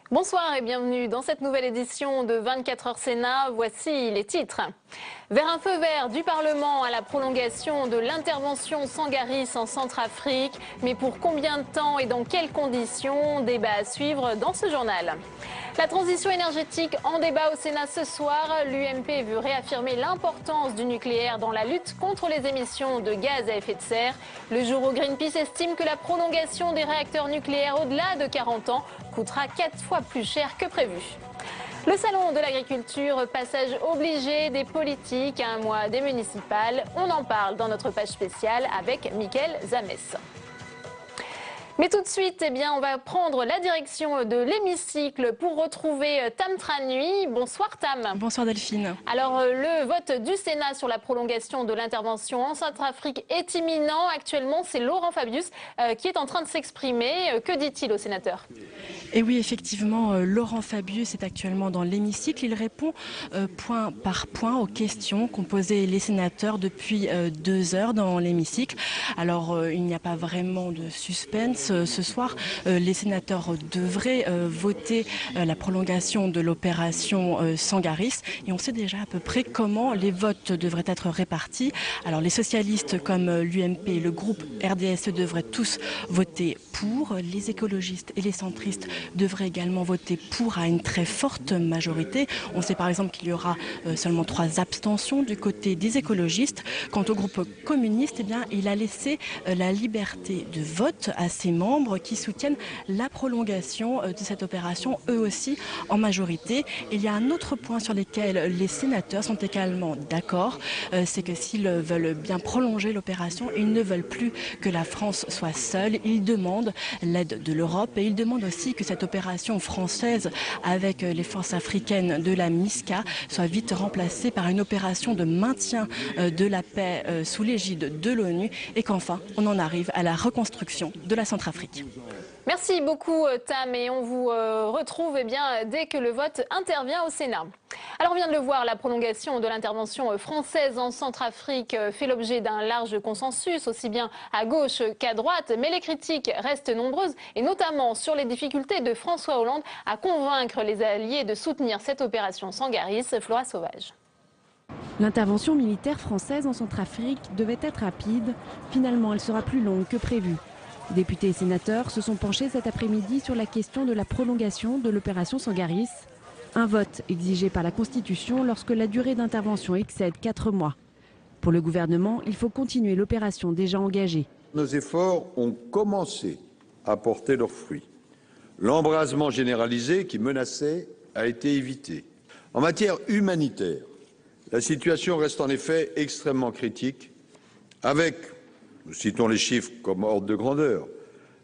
Bonsoir et bienvenue dans cette nouvelle édition de 24 heures Sénat. Voici les titres. Vers un feu vert du Parlement à la prolongation de l'intervention Sangaris en Centrafrique. Mais pour combien de temps et dans quelles conditions? Débat à suivre dans ce journal. La transition énergétique en débat au Sénat ce soir. L'UMP veut réaffirmer l'importance du nucléaire dans la lutte contre les émissions de gaz à effet de serre. Le jour où Greenpeace estime que la prolongation des réacteurs nucléaires au-delà de 40 ans coûtera 4 fois plus cher que prévu. Le salon de l'agriculture, passage obligé des politiques à un mois des municipales. On en parle dans notre page spéciale avec Mickaël Zamès. Mais tout de suite, on va prendre la direction de l'hémicycle pour retrouver Tam Tranui. Bonsoir Tam. Bonsoir Delphine. Alors le vote du Sénat sur la prolongation de l'intervention en Centrafrique est imminent. Actuellement, c'est Laurent Fabius qui est en train de s'exprimer. Que dit-il au sénateur? Et oui, effectivement, Laurent Fabius est actuellement dans l'hémicycle. Il répond point par point aux questions qu'ont posées les sénateurs depuis 2 heures dans l'hémicycle. Alors, il n'y a pas vraiment de suspense. Ce soir, les sénateurs devraient voter la prolongation de l'opération Sangaris. Et on sait déjà à peu près comment les votes devraient être répartis. Alors, les socialistes comme l'UMP et le groupe RDSE devraient tous voter pour. Les écologistes et les centristes devraient également voter pour à une très forte majorité. On sait par exemple qu'il y aura seulement 3 abstentions du côté des écologistes. Quant au groupe communiste, il a laissé la liberté de vote à ses membres qui soutiennent la prolongation de cette opération, eux aussi en majorité. Il y a un autre point sur lequel les sénateurs sont également d'accord, c'est que s'ils veulent bien prolonger l'opération, ils ne veulent plus que la France soit seule. Ils demandent l'aide de l'Europe et ils demandent aussi que cette opération française avec les forces africaines de la MISCA soit vite remplacée par une opération de maintien de la paix sous l'égide de l'ONU et qu'enfin on en arrive à la reconstruction de la Centrafrique. Merci beaucoup Tam et on vous retrouve dès que le vote intervient au Sénat. Alors on vient de le voir, la prolongation de l'intervention française en Centrafrique fait l'objet d'un large consensus, aussi bien à gauche qu'à droite, mais les critiques restent nombreuses et notamment sur les difficultés de François Hollande à convaincre les alliés de soutenir cette opération Sangaris. Flora Sauvage. L'intervention militaire française en Centrafrique devait être rapide. Finalement, elle sera plus longue que prévu. Députés et sénateurs se sont penchés cet après-midi sur la question de la prolongation de l'opération Sangaris. Un vote exigé par la Constitution lorsque la durée d'intervention excède 4 mois. Pour le gouvernement, il faut continuer l'opération déjà engagée. Nos efforts ont commencé à porter leurs fruits. L'embrasement généralisé qui menaçait a été évité. En matière humanitaire, la situation reste en effet extrêmement critique avec, nous citons les chiffres comme ordre de grandeur,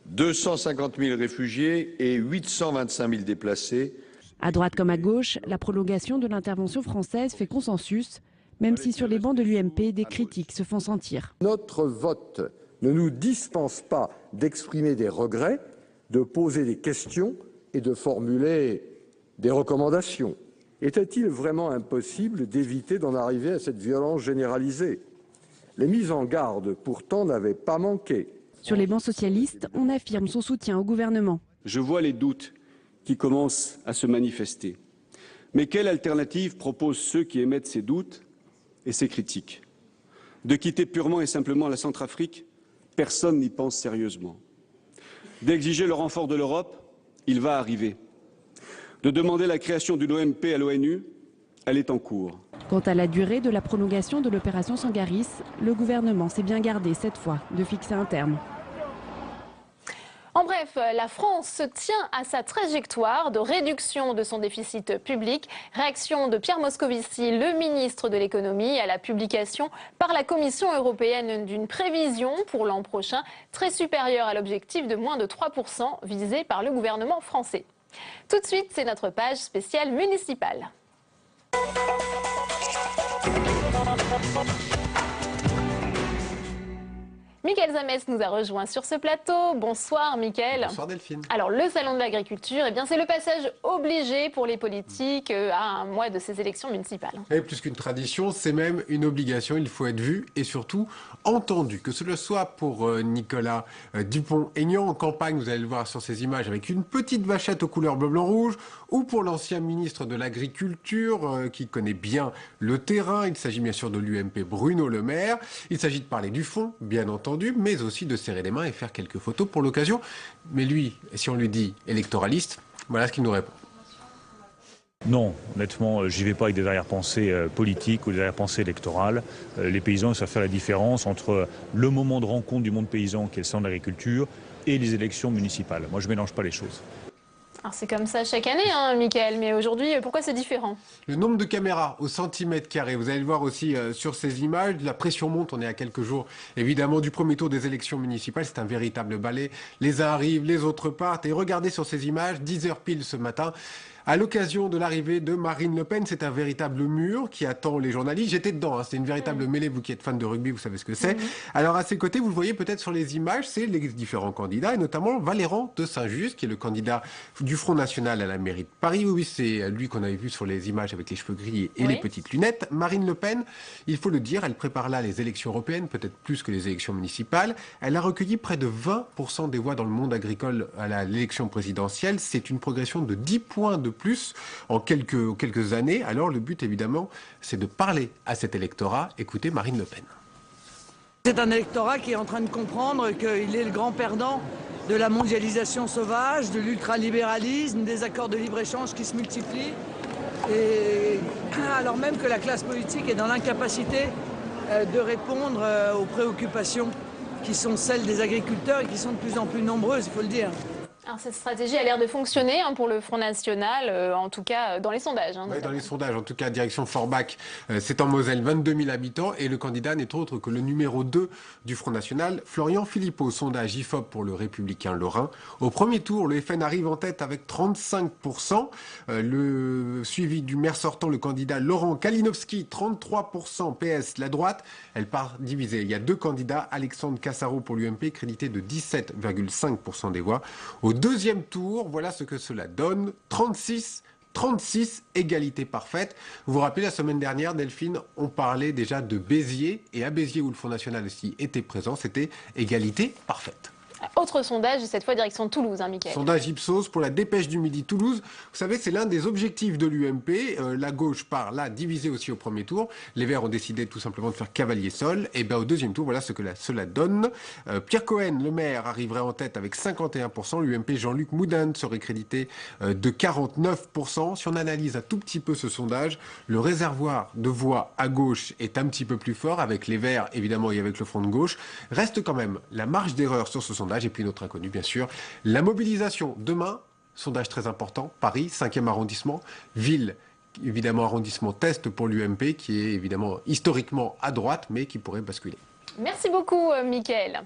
250 000 réfugiés et 825 000 déplacés. À droite comme à gauche, la prolongation de l'intervention française fait consensus, même si sur les bancs de l'UMP, des critiques se font sentir. Notre vote ne nous dispense pas d'exprimer des regrets, de poser des questions et de formuler des recommandations. Était-il vraiment impossible d'éviter d'en arriver à cette violence généralisée? Les mises en garde, pourtant, n'avaient pas manqué. Sur les bancs socialistes, on affirme son soutien au gouvernement. Je vois les doutes qui commencent à se manifester. Mais quelle alternative proposent ceux qui émettent ces doutes et ces critiques? De quitter purement et simplement la Centrafrique? Personne n'y pense sérieusement. D'exiger le renfort de l'Europe? Il va arriver. De demander la création d'une OMP à l'ONU? Elle est en cours. Quant à la durée de la prolongation de l'opération Sangaris, le gouvernement s'est bien gardé cette fois de fixer un terme. En bref, la France se tient à sa trajectoire de réduction de son déficit public. Réaction de Pierre Moscovici, le ministre de l'économie, à la publication par la Commission européenne d'une prévision pour l'an prochain très supérieure à l'objectif de moins de 3% visé par le gouvernement français. Tout de suite, c'est notre page spéciale municipale. Mickaël Zamès nous a rejoint sur ce plateau. Bonsoir Mickaël. Bonsoir Delphine. Alors le salon de l'agriculture, c'est le passage obligé pour les politiques à un mois de ces élections municipales. Et plus qu'une tradition, c'est même une obligation. Il faut être vu et surtout entendu. Que ce soit pour Nicolas Dupont-Aignan en campagne, vous allez le voir sur ces images, avec une petite vachette aux couleurs bleu, blanc, rouge, ou pour l'ancien ministre de l'Agriculture qui connaît bien le terrain. Il s'agit bien sûr de l'UMP Bruno Le Maire. Il s'agit de parler du fond, bien entendu, mais aussi de serrer les mains et faire quelques photos pour l'occasion. Mais lui, si on lui dit électoraliste, voilà ce qu'il nous répond. Non, honnêtement, j'y vais pas avec des arrière-pensées politiques ou des arrière-pensées électorales. Les paysans savent faire la différence entre le moment de rencontre du monde paysan, qui est le salon de l'agriculture, et les élections municipales. Moi, je mélange pas les choses. Alors c'est comme ça chaque année, Mickaël, mais aujourd'hui, pourquoi c'est différent? Le nombre de caméras au centimètre carré, vous allez le voir aussi sur ces images, la pression monte, on est à quelques jours évidemment du premier tour des élections municipales, c'est un véritable balai, les uns arrivent, les autres partent, et regardez sur ces images, 10h pile ce matin, à l'occasion de l'arrivée de Marine Le Pen, c'est un véritable mur qui attend les journalistes. J'étais dedans, c'est une véritable mêlée, vous qui êtes fan de rugby, vous savez ce que c'est. Alors à ses côtés, vous le voyez peut-être sur les images, c'est les différents candidats, et notamment Valéran de Saint-Just, qui est le candidat du Front National à la mairie de Paris. Oui, c'est lui qu'on avait vu sur les images avec les cheveux gris et les petites lunettes. Marine Le Pen, il faut le dire, elle prépare là les élections européennes, peut-être plus que les élections municipales. Elle a recueilli près de 20% des voix dans le monde agricole à l'élection présidentielle. C'est une progression de 10 points de plus en quelques années. Alors le but évidemment, c'est de parler à cet électorat. Écoutez Marine Le Pen. C'est un électorat qui est en train de comprendre qu'il est le grand perdant de la mondialisation sauvage, de l'ultralibéralisme, des accords de libre-échange qui se multiplient. Et alors même que la classe politique est dans l'incapacité de répondre aux préoccupations qui sont celles des agriculteurs et qui sont de plus en plus nombreuses, il faut le dire. Alors cette stratégie a l'air de fonctionner pour le Front National, en tout cas dans les sondages. Oui, dans les sondages, en tout cas, direction Forbach, c'est en Moselle, 22 000 habitants, et le candidat n'est autre que le numéro 2 du Front National, Florian Philippot, sondage IFOP pour le Républicain Lorrain. Au premier tour, le FN arrive en tête avec 35%, le suivi du maire sortant, le candidat Laurent Kalinowski, 33%, PS, la droite, elle part divisée. Il y a deux candidats, Alexandre Cassaro pour l'UMP, crédité de 17,5% des voix. Au deuxième tour, voilà ce que cela donne, 36, égalité parfaite. Vous vous rappelez, la semaine dernière, Delphine, on parlait déjà de Béziers, et à Béziers, où le Front National aussi était présent, c'était égalité parfaite. Autre sondage, cette fois direction Toulouse, Mickaël. Sondage Ipsos pour la Dépêche du Midi Toulouse. Vous savez, c'est l'un des objectifs de l'UMP. La gauche part là, divisée aussi au premier tour. Les Verts ont décidé tout simplement de faire cavalier seul. Et bien au deuxième tour, voilà ce que cela donne. Pierre Cohen, le maire, arriverait en tête avec 51%. L'UMP Jean-Luc Moudin serait crédité de 49%. Si on analyse un tout petit peu ce sondage, le réservoir de voix à gauche est un petit peu plus fort, avec les Verts évidemment et avec le Front de gauche. Reste quand même la marge d'erreur sur ce sondage. Et puis notre inconnu, bien sûr, la mobilisation. Demain, sondage très important, Paris, 5e arrondissement, ville, évidemment arrondissement test pour l'UMP, qui est évidemment historiquement à droite, mais qui pourrait basculer. Merci beaucoup, Mickaël.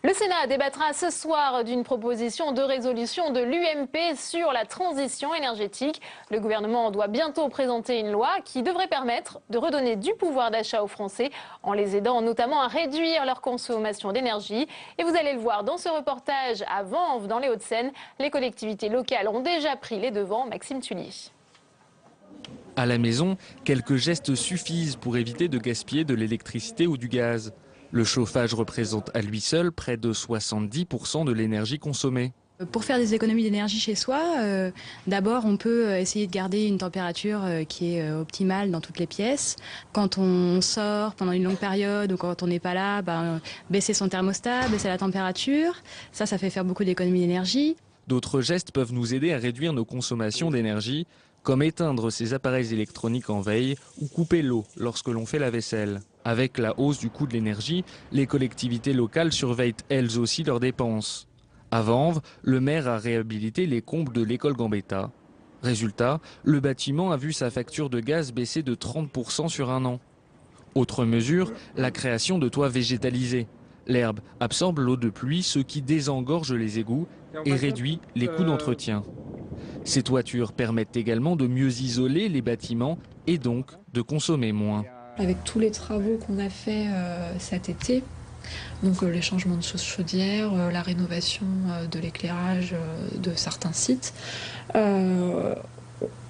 Le Sénat débattra ce soir d'une proposition de résolution de l'UMP sur la transition énergétique. Le gouvernement doit bientôt présenter une loi qui devrait permettre de redonner du pouvoir d'achat aux Français en les aidant notamment à réduire leur consommation d'énergie. Et vous allez le voir dans ce reportage à Vanves, dans les Hauts-de-Seine, les collectivités locales ont déjà pris les devants. Maxime Tullier. À la maison, quelques gestes suffisent pour éviter de gaspiller de l'électricité ou du gaz. Le chauffage représente à lui seul près de 70% de l'énergie consommée. Pour faire des économies d'énergie chez soi, d'abord on peut essayer de garder une température qui est optimale dans toutes les pièces. Quand on sort pendant une longue période ou quand on n'est pas là, baisser son thermostat, baisser la température, ça fait faire beaucoup d'économies d'énergie. D'autres gestes peuvent nous aider à réduire nos consommations d'énergie, comme éteindre ses appareils électroniques en veille ou couper l'eau lorsque l'on fait la vaisselle. Avec la hausse du coût de l'énergie, les collectivités locales surveillent elles aussi leurs dépenses. À Vanves, le maire a réhabilité les combles de l'école Gambetta. Résultat, le bâtiment a vu sa facture de gaz baisser de 30% sur un an. Autre mesure, la création de toits végétalisés. L'herbe absorbe l'eau de pluie, ce qui désengorge les égouts et réduit les coûts d'entretien. Ces toitures permettent également de mieux isoler les bâtiments et donc de consommer moins. Avec tous les travaux qu'on a fait cet été, Donc les changements de chaudière, la rénovation de l'éclairage de certains sites.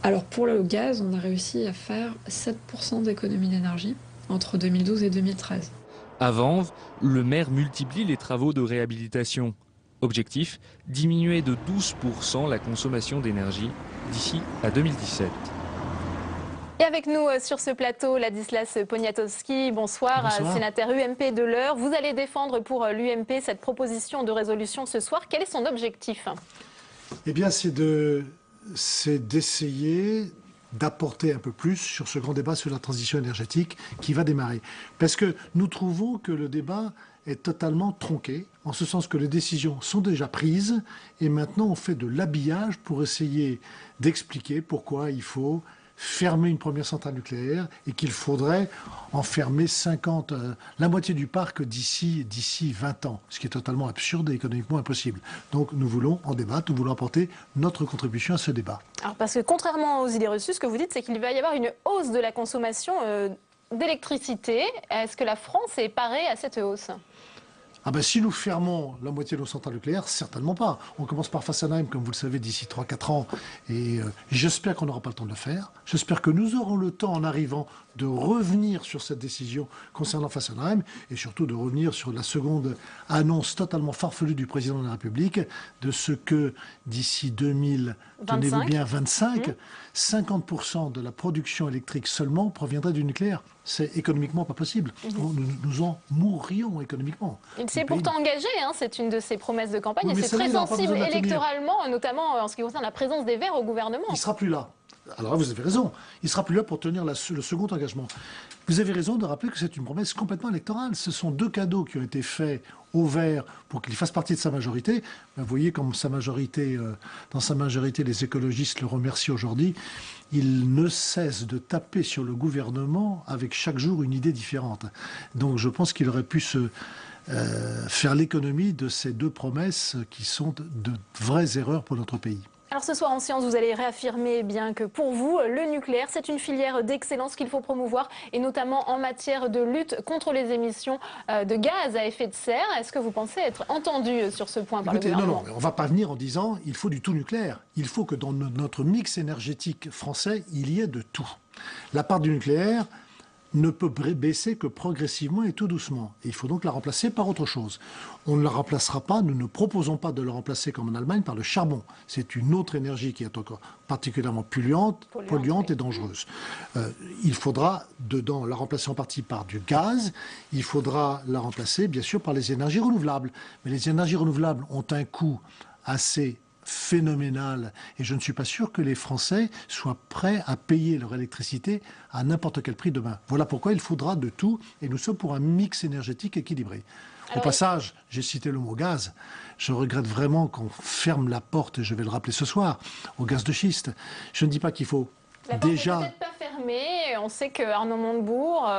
Alors pour le gaz, on a réussi à faire 7% d'économie d'énergie entre 2012 et 2013. À Vanves, le maire multiplie les travaux de réhabilitation. Objectif, diminuer de 12% la consommation d'énergie d'ici à 2017. Et avec nous sur ce plateau, Ladislas Poniatowski, bonsoir, Bonsoir. Sénateur UMP de l'Eure. Vous allez défendre pour l'UMP cette proposition de résolution ce soir. Quel est son objectif? Eh bien, c'est d'essayer d'apporter un peu plus sur ce grand débat sur la transition énergétique qui va démarrer. Parce que nous trouvons que le débat est totalement tronqué, en ce sens que les décisions sont déjà prises et maintenant on fait de l'habillage pour essayer d'expliquer pourquoi il faut fermer une première centrale nucléaire et qu'il faudrait en fermer 50, la moitié du parc d'ici 20 ans, ce qui est totalement absurde et économiquement impossible. Donc nous voulons en débattre, nous voulons apporter notre contribution à ce débat. Alors parce que contrairement aux idées reçues, ce que vous dites, c'est qu'il va y avoir une hausse de la consommation d'électricité. Est-ce que la France est parée à cette hausse? Ah ben, si nous fermons la moitié de nos centrales nucléaires, certainement pas. On commence par Fessenheim, comme vous le savez, d'ici 3-4 ans. Et j'espère qu'on n'aura pas le temps de le faire. J'espère que nous aurons le temps, en arrivant, de revenir sur cette décision concernant Fessenheim et surtout de revenir sur la seconde annonce totalement farfelue du président de la République de ce que, d'ici 2000, tenez-vous bien, 25, 50% de la production électrique seulement proviendrait du nucléaire. C'est économiquement pas possible. Nous en mourrions économiquement. Il s'est pourtant engagé, hein, c'est une de ses promesses de campagne, Oui, et c'est très sensible besoin de la tenir. électoralement, notamment en ce qui concerne la présence des Verts au gouvernement. Il ne sera plus là. Alors là, vous avez raison. Il ne sera plus là pour tenir le second engagement. Vous avez raison de rappeler que c'est une promesse complètement électorale. Ce sont 2 cadeaux qui ont été faits aux Verts pour qu'il fasse partie de sa majorité. Vous voyez comme sa majorité, dans sa majorité, les écologistes le remercient aujourd'hui. Il ne cesse de taper sur le gouvernement avec chaque jour une idée différente. Donc je pense qu'il aurait pu faire l'économie de ces 2 promesses qui sont de vraies erreurs pour notre pays. Alors ce soir en séance, vous allez réaffirmer bien que pour vous, le nucléaire, c'est une filière d'excellence qu'il faut promouvoir, et notamment en matière de lutte contre les émissions de gaz à effet de serre. Est-ce que vous pensez être entendu sur ce point par le gouvernement? Non, on ne va pas venir en disant il faut du tout nucléaire. Il faut que dans notre mix énergétique français, il y ait de tout. La part du nucléaire ne peut baisser que progressivement et tout doucement. Et il faut donc la remplacer par autre chose. On ne la remplacera pas, nous ne proposons pas de la remplacer comme en Allemagne par le charbon. C'est une autre énergie qui est encore particulièrement polluante et dangereuse. Il faudra dedans la remplacer en partie par du gaz, il faudra la remplacer bien sûr par les énergies renouvelables. Mais les énergies renouvelables ont un coût assez phénoménal et je ne suis pas sûr que les Français soient prêts à payer leur électricité à n'importe quel prix demain. Voilà pourquoi il faudra de tout et nous sommes pour un mix énergétique équilibré. Au passage, j'ai cité le mot gaz. Je regrette vraiment qu'on ferme la porte, et je vais le rappeler ce soir, au gaz de schiste. Je ne dis pas qu'il faut la porte déjà... n'est peut-être pas fermée. On sait qu'Arnaud Montebourg,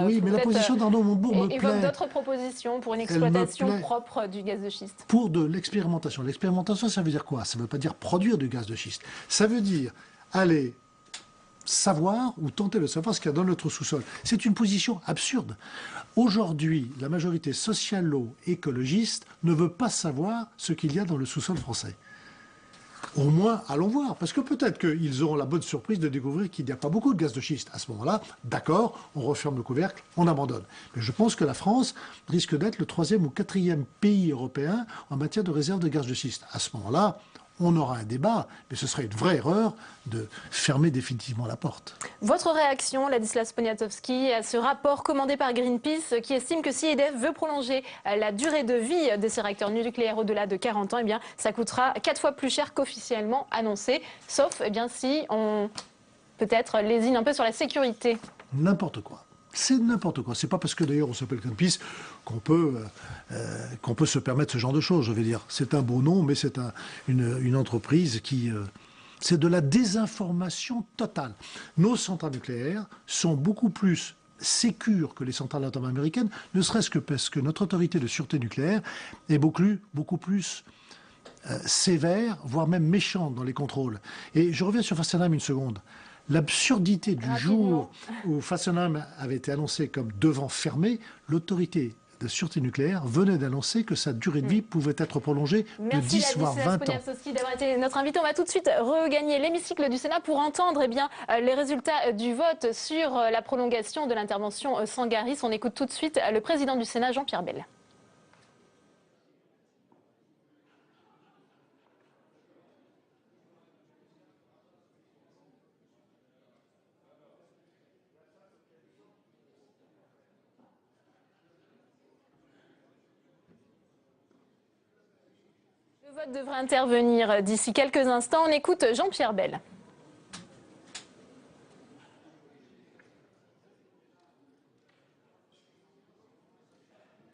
oui, mais la position d'Arnaud Montebourg me plaît. Évoque d'autres propositions pour une exploitation propre du gaz de schiste. Pour de l'expérimentation. L'expérimentation, ça veut dire quoi? Ça ne veut pas dire produire du gaz de schiste. Ça veut dire aller savoir ou tenter de savoir ce qu'il y a dans notre sous-sol. C'est une position absurde. Aujourd'hui, la majorité socialo-écologiste ne veut pas savoir ce qu'il y a dans le sous-sol français. Au moins, allons voir, parce que peut-être qu'ils auront la bonne surprise de découvrir qu'il n'y a pas beaucoup de gaz de schiste. À ce moment-là, d'accord, on referme le couvercle, on abandonne. Mais je pense que la France risque d'être le 3e ou 4e pays européen en matière de réserve de gaz de schiste. À ce moment-là, on aura un débat, mais ce serait une vraie erreur de fermer définitivement la porte. Votre réaction, Ladislas Poniatowski, à ce rapport commandé par Greenpeace qui estime que si EDF veut prolonger la durée de vie de ses réacteurs nucléaires au-delà de 40 ans, eh bien, ça coûtera 4 fois plus cher qu'officiellement annoncé, sauf eh bien, si on peut-être lésine un peu sur la sécurité. N'importe quoi. C'est n'importe quoi. C'est pas parce que d'ailleurs on s'appelle Greenpeace qu'on peut se permettre ce genre de choses. Je veux dire, c'est un beau nom, mais c'est une entreprise qui... c'est de la désinformation totale. Nos centrales nucléaires sont beaucoup plus sécures que les centrales atomiques américaines, ne serait-ce que parce que notre autorité de sûreté nucléaire est beaucoup plus sévère, voire même méchante dans les contrôles. Et je reviens sur Fessenheim une seconde. L'absurdité du jour où Fessenheim avait été annoncé comme devant fermer, l'autorité de sûreté nucléaire venait d'annoncer que sa durée de vie pouvait être prolongée de 10 voire 20 ans. Merci d'avoir été notre invité. On va tout de suite regagner l'hémicycle du Sénat pour entendre les résultats du vote sur la prolongation de l'intervention Sangaris. On écoute tout de suite le président du Sénat, Jean-Pierre Bel. Le vote devrait intervenir d'ici quelques instants. On écoute Jean-Pierre Bel.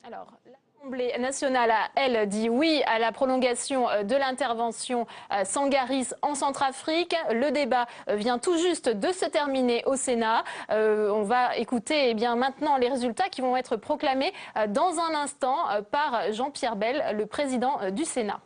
Alors, l'Assemblée nationale a, elle, dit oui à la prolongation de l'intervention Sangaris en Centrafrique. Le débat vient tout juste de se terminer au Sénat. On va écouter maintenant les résultats qui vont être proclamés dans un instant par Jean-Pierre Bel, le président du Sénat.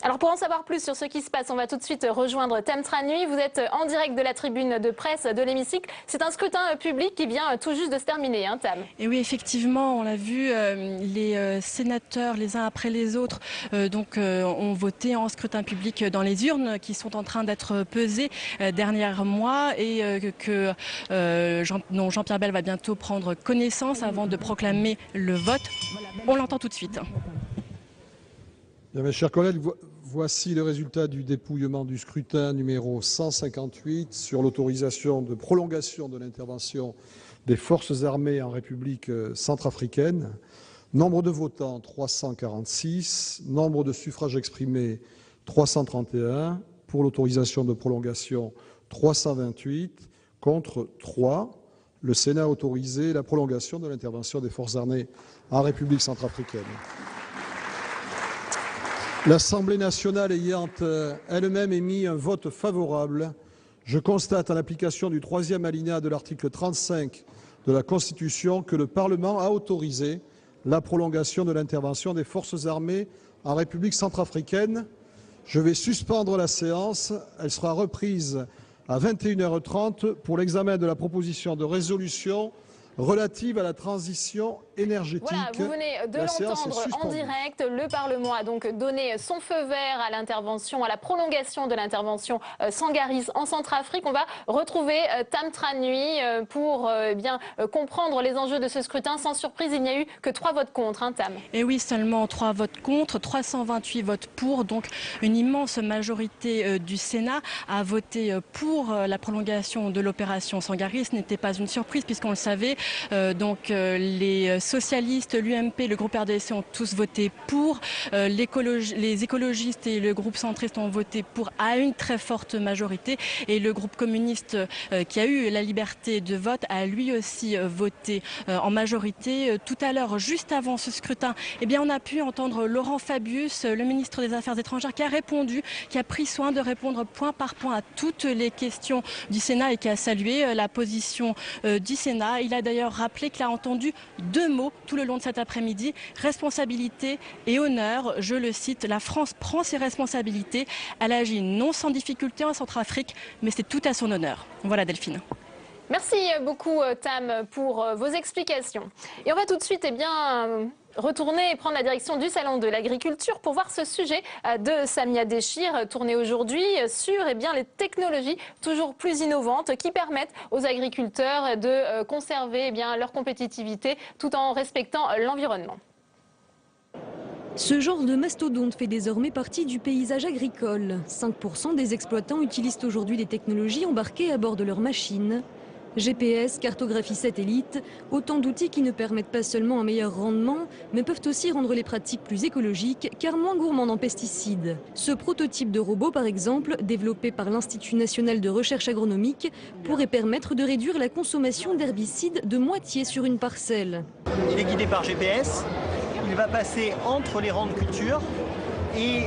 Alors pour en savoir plus sur ce qui se passe, on va tout de suite rejoindre Tam Tra Nui. Vous êtes en direct de la tribune de presse de l'hémicycle. C'est un scrutin public qui vient tout juste de se terminer, hein, Tam. Et oui, effectivement, on l'a vu, les sénateurs, les uns après les autres, ont voté en scrutin public dans les urnes qui sont en train d'être pesées dernier mois et que Jean-Pierre Bel va bientôt prendre connaissance avant de proclamer le vote. On l'entend tout de suite. Bien, mes chers collègues, voici le résultat du dépouillement du scrutin numéro 158 sur l'autorisation de prolongation de l'intervention des forces armées en République centrafricaine. Nombre de votants 346, nombre de suffrages exprimés 331, pour l'autorisation de prolongation 328, contre 3. Le Sénat a autorisé la prolongation de l'intervention des forces armées en République centrafricaine. L'Assemblée nationale ayant elle-même émis un vote favorable, je constate en application du 3e alinéa de l'article 35 de la Constitution que le Parlement a autorisé la prolongation de l'intervention des forces armées en République centrafricaine. Je vais suspendre la séance. Elle sera reprise à 21h30 pour l'examen de la proposition de résolution relative à la transition énergétique. Voilà, vous venez de l'entendre en direct. Le Parlement a donc donné son feu vert à l'intervention, à la prolongation de l'intervention Sangaris en Centrafrique. On va retrouver Tam Tra Nui pour comprendre les enjeux de ce scrutin. Sans surprise, il n'y a eu que 3 votes contre, hein, Tam. Et oui, seulement 3 votes contre, 328 votes pour. Donc une immense majorité du Sénat a voté pour la prolongation de l'opération Sangaris. Ce n'était pas une surprise puisqu'on le savait. Les socialistes, l'UMP, le groupe RDC ont tous voté pour. Les écologistes et le groupe centriste ont voté pour à une très forte majorité. Et le groupe communiste qui a eu la liberté de vote a lui aussi voté en majorité. Tout à l'heure, juste avant ce scrutin, on a pu entendre Laurent Fabius, le ministre des Affaires étrangères, qui a répondu, qui a pris soin de répondre point par point à toutes les questions du Sénat et qui a salué la position du Sénat. Il a d'ailleurs rappelé qu'il a entendu 2 mots tout le long de cet après-midi, responsabilité et honneur. Je le cite, la France prend ses responsabilités. Elle agit non sans difficulté en Centrafrique, mais c'est tout à son honneur. Voilà Delphine. Merci beaucoup Tam pour vos explications. Et on va tout de suite retourner et prendre la direction du Salon de l'Agriculture pour voir ce sujet de Samia Dechir, tourné aujourd'hui sur les technologies toujours plus innovantes qui permettent aux agriculteurs de conserver leur compétitivité tout en respectant l'environnement. Ce genre de mastodonte fait désormais partie du paysage agricole. 5% des exploitants utilisent aujourd'hui des technologies embarquées à bord de leurs machines. GPS, cartographie satellite, autant d'outils qui ne permettent pas seulement un meilleur rendement, mais peuvent aussi rendre les pratiques plus écologiques, car moins gourmandes en pesticides. Ce prototype de robot, par exemple, développé par l'Institut national de recherche agronomique, pourrait permettre de réduire la consommation d'herbicides de moitié sur une parcelle. Il est guidé par GPS, il va passer entre les rangs de culture et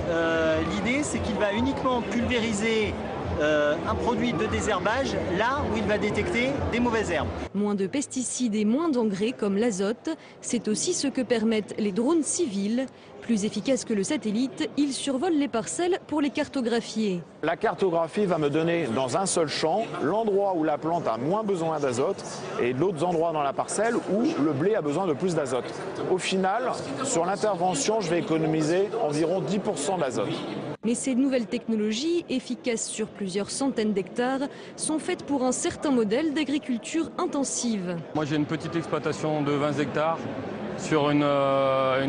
l'idée c'est qu'il va uniquement pulvériser un produit de désherbage là où il va détecter des mauvaises herbes. Moins de pesticides et moins d'engrais comme l'azote, c'est aussi ce que permettent les drones civils. Plus efficaces que le satellite, ils survolent les parcelles pour les cartographier. La cartographie va me donner dans un seul champ l'endroit où la plante a moins besoin d'azote et d'autres endroits dans la parcelle où le blé a besoin de plus d'azote. Au final, sur l'intervention, je vais économiser environ 10% d'azote. Mais ces nouvelles technologies, efficaces sur plusieurs centaines d'hectares, sont faites pour un certain modèle d'agriculture intensive. Moi j'ai une petite exploitation de 20 hectares sur une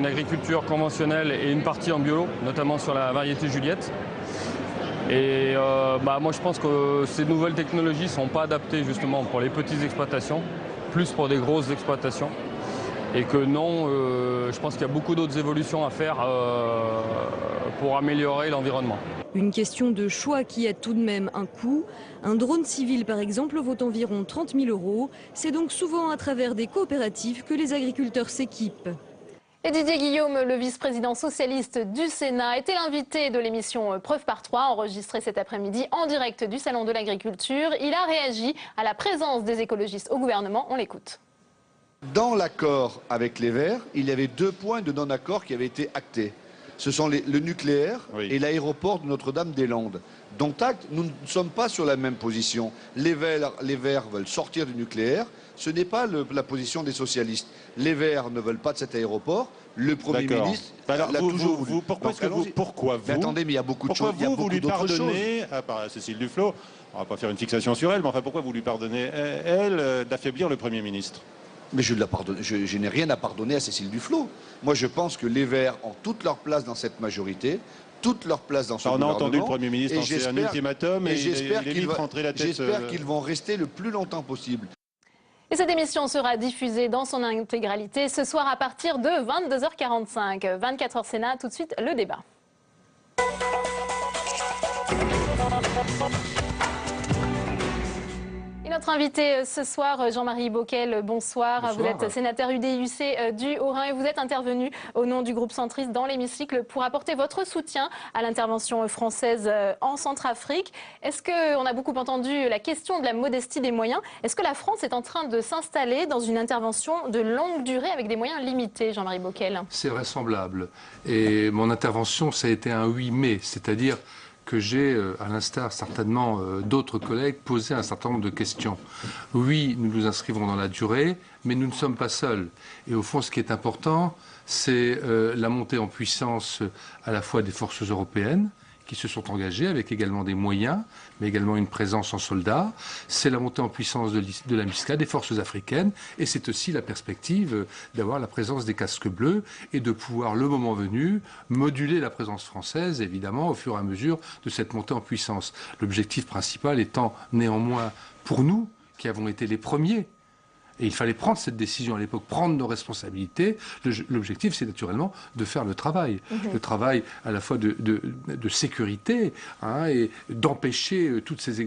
agriculture conventionnelle et une partie en bio, notamment sur la variété Juliette. Et moi je pense que ces nouvelles technologies ne sont pas adaptées justement pour les petites exploitations, plus pour des grosses exploitations. Et que non, je pense qu'il y a beaucoup d'autres évolutions à faire pour améliorer l'environnement. Une question de choix qui a tout de même un coût. Un drone civil, par exemple, vaut environ 30 000 €. C'est donc souvent à travers des coopératives que les agriculteurs s'équipent. Et Didier Guillaume, le vice-président socialiste du Sénat, était l'invité de l'émission Preuve par 3, enregistrée cet après-midi en direct du Salon de l'Agriculture. Il a réagi à la présence des écologistes au gouvernement. On l'écoute. Dans l'accord avec les Verts, il y avait 2 points de non-accord qui avaient été actés. Ce sont le nucléaire et l'aéroport de Notre-Dame-des-Landes. Dont acte, nous ne sommes pas sur la même position. Les Verts veulent sortir du nucléaire. Ce n'est pas la position des socialistes. Les Verts ne veulent pas de cet aéroport. Le Premier ministre l'a toujours voulu. Pourquoi vous Mais attendez, mais il y a beaucoup de choses. Pourquoi vous lui pardonnez, à part Cécile Duflot, on ne va pas faire une fixation sur elle, mais enfin pourquoi vous lui pardonnez, elle, d'affaiblir le Premier ministre? Mais je n'ai rien à pardonner à Cécile Duflot. Moi, je pense que les Verts ont toute leur place dans cette majorité, toute leur place dans ce gouvernement. On a entendu le Premier ministre lancer un ultimatum et j'espère qu'ils vont rester le plus longtemps possible. Et cette émission sera diffusée dans son intégralité ce soir à partir de 22h45. 24h Sénat, tout de suite le débat. Notre invité ce soir, Jean-Marie Bockel, bonsoir. Bonsoir. Vous êtes sénateur UDI-UC du Haut-Rhin et vous êtes intervenu au nom du groupe centriste dans l'hémicycle pour apporter votre soutien à l'intervention française en Centrafrique. Est-ce qu'on a beaucoup entendu la question de la modestie des moyens? Est-ce que la France est en train de s'installer dans une intervention de longue durée avec des moyens limités, Jean-Marie Bockel? C'est vraisemblable. Et mon intervention, ça a été un 8 mai, c'est-à-dire que j'ai, à l'instar certainement d'autres collègues, posé un certain nombre de questions. Oui, nous nous inscrivons dans la durée, mais nous ne sommes pas seuls. Et au fond, ce qui est important, c'est la montée en puissance à la fois des forces européennes, qui se sont engagées avec également des moyens, mais également une présence en soldats. C'est la montée en puissance de la MISCA, des forces africaines, et c'est aussi la perspective d'avoir la présence des casques bleus et de pouvoir, le moment venu, moduler la présence française, évidemment, au fur et à mesure de cette montée en puissance. L'objectif principal étant néanmoins, pour nous, qui avons été les premiers, et il fallait prendre cette décision à l'époque, prendre nos responsabilités. L'objectif, c'est naturellement de faire le travail. Le travail à la fois de sécurité et d'empêcher toutes ces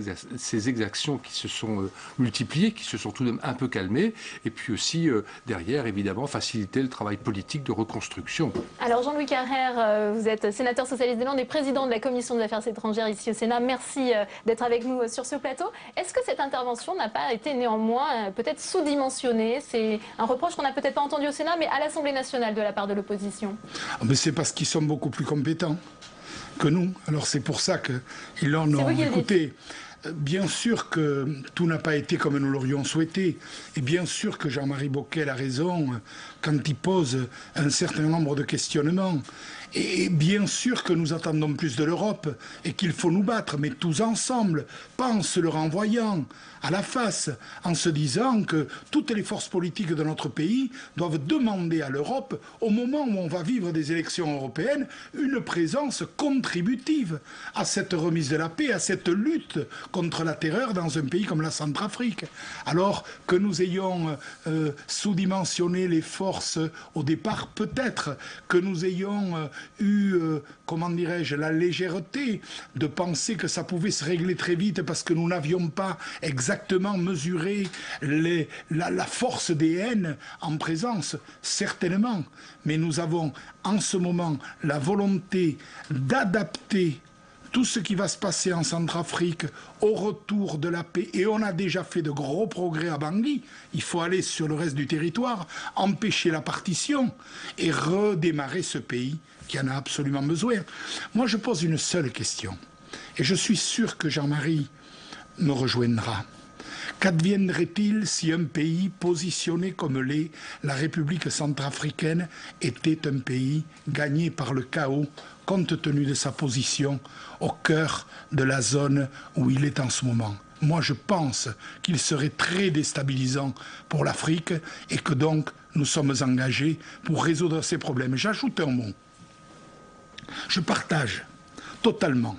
exactions qui se sont multipliées, qui se sont tout de même un peu calmées. Et puis aussi, derrière, évidemment, faciliter le travail politique de reconstruction. Alors Jean-Louis Carrère, vous êtes sénateur socialiste des Landes et président de la Commission des Affaires étrangères ici au Sénat. Merci d'être avec nous sur ce plateau. Est-ce que cette intervention n'a pas été néanmoins peut-être sous-dimensionnée? C'est un reproche qu'on n'a peut-être pas entendu au Sénat, mais à l'Assemblée nationale de la part de l'opposition. Mais c'est parce qu'ils sont beaucoup plus compétents que nous. Alors c'est pour ça qu'ils l'ont écouté. Bien sûr que tout n'a pas été comme nous l'aurions souhaité. Et bien sûr que Jean-Marie Bockel a raison quand il pose un certain nombre de questionnements. Et bien sûr que nous attendons plus de l'Europe et qu'il faut nous battre, mais tous ensemble, pas en se le renvoyant à la face, en se disant que toutes les forces politiques de notre pays doivent demander à l'Europe, au moment où on va vivre des élections européennes, une présence contributive à cette remise de la paix, à cette lutte contre la terreur dans un pays comme la Centrafrique. Alors que nous ayons sous-dimensionné les forces au départ, peut-être que nous ayons eu, comment dirais-je, la légèreté de penser que ça pouvait se régler très vite parce que nous n'avions pas exactement mesuré la force des haines en présence, certainement. Mais nous avons en ce moment la volonté d'adapter tout ce qui va se passer en Centrafrique au retour de la paix, et on a déjà fait de gros progrès à Bangui, il faut aller sur le reste du territoire, empêcher la partition et redémarrer ce pays qui en a absolument besoin. Moi, je pose une seule question, et je suis sûr que Jean-Marie me rejoindra. Qu'adviendrait-il si un pays positionné comme l'est la République centrafricaine était un pays gagné par le chaos, compte tenu de sa position au cœur de la zone où il est en ce moment? Moi, je pense qu'il serait très déstabilisant pour l'Afrique et que donc nous sommes engagés pour résoudre ces problèmes. J'ajoute un mot. Je partage totalement.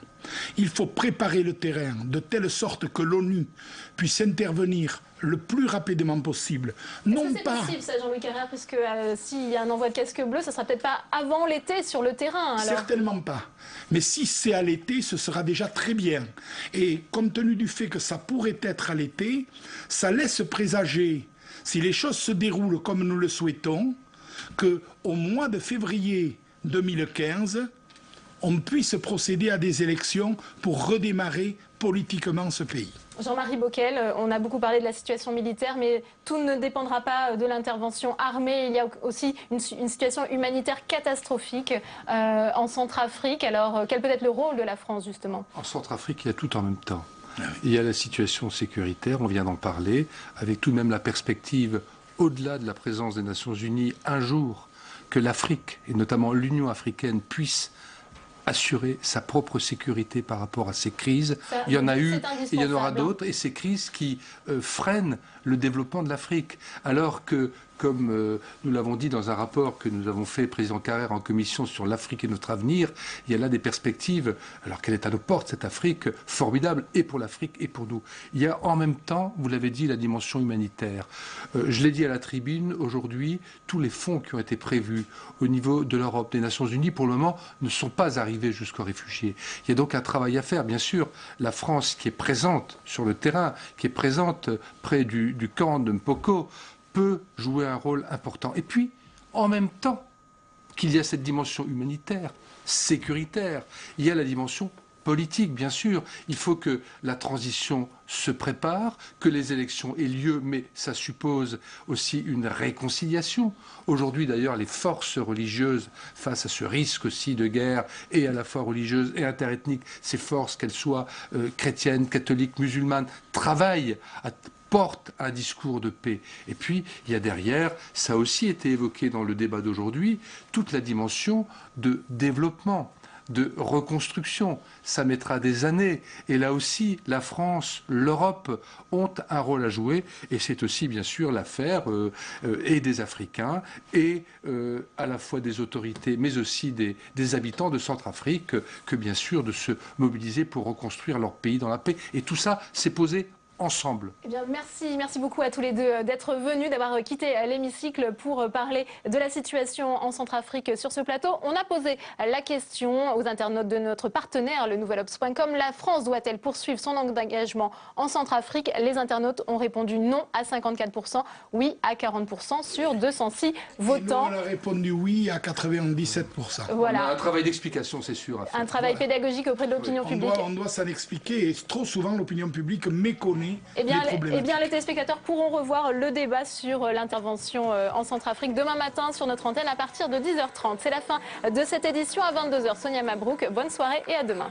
Il faut préparer le terrain de telle sorte que l'ONU puisse intervenir le plus rapidement possible. Non pas. C'est possible ça, Jean-Louis Carrère, puisque s'il y a un envoi de casque bleu, ça ne sera peut-être pas avant l'été sur le terrain. Alors. Certainement pas. Mais si c'est à l'été, ce sera déjà très bien. Et compte tenu du fait que ça pourrait être à l'été, ça laisse présager, si les choses se déroulent comme nous le souhaitons, qu'au mois de février 2015, on puisse procéder à des élections pour redémarrer politiquement ce pays. Jean-Marie Bockel, on a beaucoup parlé de la situation militaire, mais tout ne dépendra pas de l'intervention armée. Il y a aussi une situation humanitaire catastrophique en Centrafrique. Alors, quel peut être le rôle de la France, justement? En Centrafrique, il y a tout en même temps. Il y a la situation sécuritaire, on vient d'en parler, avec tout de même la perspective, au-delà de la présence des Nations Unies, un jour, que l'Afrique, et notamment l'Union africaine, puisse assurer sa propre sécurité par rapport à ces crises. Il y en a eu et il y en aura d'autres, et ces crises qui freinent le développement de l'Afrique. Alors que, comme nous l'avons dit dans un rapport que nous avons fait, Président Carrère, en commission sur l'Afrique et notre avenir, il y a là des perspectives, alors qu'elle est à nos portes, cette Afrique, formidable, et pour l'Afrique et pour nous. Il y a en même temps, vous l'avez dit, la dimension humanitaire. Je l'ai dit à la tribune, aujourd'hui, tous les fonds qui ont été prévus au niveau de l'Europe, des Nations Unies, pour le moment, ne sont pas arrivés jusqu'aux réfugiés. Il y a donc un travail à faire, bien sûr. La France, qui est présente sur le terrain, qui est présente près du camp de Mpoko, peut jouer un rôle important. Et puis, en même temps qu'il y a cette dimension humanitaire, sécuritaire, il y a la dimension politique, bien sûr. Il faut que la transition se prépare, que les élections aient lieu, mais ça suppose aussi une réconciliation. Aujourd'hui, d'ailleurs, les forces religieuses, face à ce risque aussi de guerre, et à la fois religieuse et interethnique, ces forces, qu'elles soient chrétiennes, catholiques, musulmanes, travaillent à porte un discours de paix. Et puis, il y a derrière, ça a aussi été évoqué dans le débat d'aujourd'hui, toute la dimension de développement, de reconstruction. Ça mettra des années. Et là aussi, la France, l'Europe ont un rôle à jouer. Et c'est aussi, bien sûr, l'affaire et des Africains et à la fois des autorités, mais aussi des habitants de Centrafrique, que bien sûr, de se mobiliser pour reconstruire leur pays dans la paix. Et tout ça, c'est posé ensemble. Eh bien, merci beaucoup à tous les deux d'être venus, d'avoir quitté l'hémicycle pour parler de la situation en Centrafrique sur ce plateau. On a posé la question aux internautes de notre partenaire, le nouvelobs.com. La France doit-elle poursuivre son engagement en Centrafrique? Les internautes ont répondu non à 54%, oui à 40% sur 206 votants. Et nous, on a répondu oui à 97%. Voilà. On a un travail d'explication, c'est sûr, à faire. Un travail pédagogique auprès de l'opinion publique. On doit s'en expliquer, et trop souvent l'opinion publique méconnaît. Eh bien, les téléspectateurs pourront revoir le débat sur l'intervention en Centrafrique demain matin sur notre antenne à partir de 10h30. C'est la fin de cette édition à 22h. Sonia Mabrouk, bonne soirée et à demain.